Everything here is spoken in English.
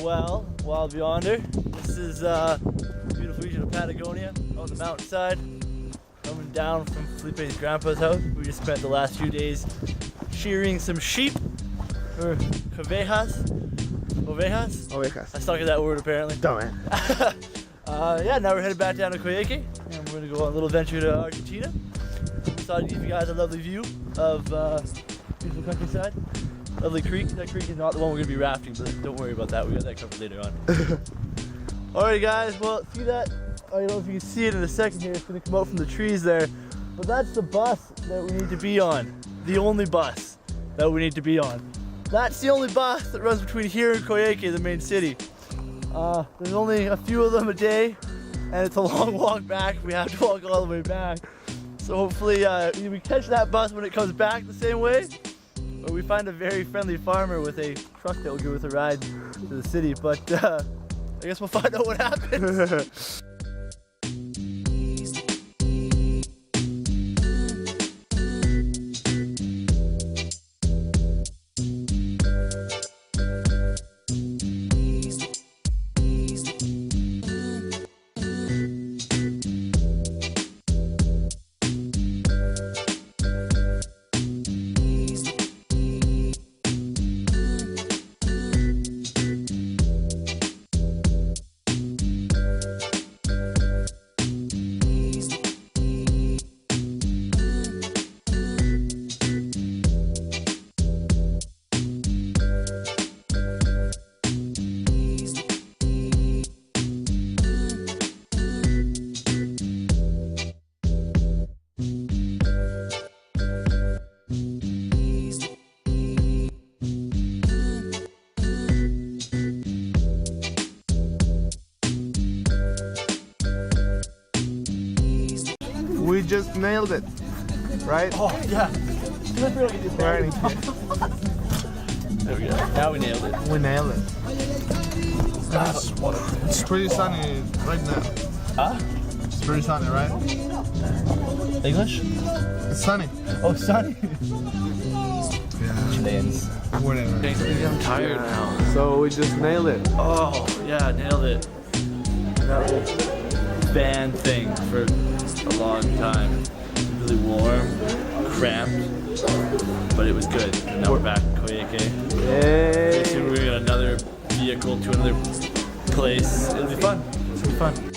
well, Wild Beyonder. This is beautiful region of Patagonia, on the mountainside. Coming down from Felipe's grandpa's house. We just spent the last few days shearing some sheep, or ovejas. Ovejas? Ovejas. I stuck at that word apparently. Don't man. Yeah, now we're headed back down to Coyhaique, and we're gonna go on a little venture to Argentina. Decided to give you guys a lovely view of beautiful countryside. Lovely creek. That creek is not the one we're gonna be rafting, but don't worry about that. We got that covered later on. Alright guys, well, see that? I don't know if you can see it in a second here. It's gonna come out from the trees there. But that's the bus that we need to be on. The only bus that we need to be on. That's the only bus that runs between here and Coyhaique, the main city. There's only a few of them a day, and it's a long walk back. We have to walk all the way back. So hopefully either we catch that bus when it comes back the same way, or we find a very friendly farmer with a truck that will give us a ride to the city. But I guess we'll find out what happens. We just nailed it, right? Oh yeah. Right. There we go. Now we nailed it. We nailed it. It's pretty sunny right now. Huh? It's pretty sunny, right? English? It's sunny. Oh, sunny. Yeah. Chileans. Whatever. I'm tired now. So we just nailed it. Oh, yeah, nailed it. That whole van thing for a long time. Really warm, cramped, but it was good. And now we're back in Coyhaique. Yay! We're gonna get another vehicle to another place. It'll be fun. It'll be fun.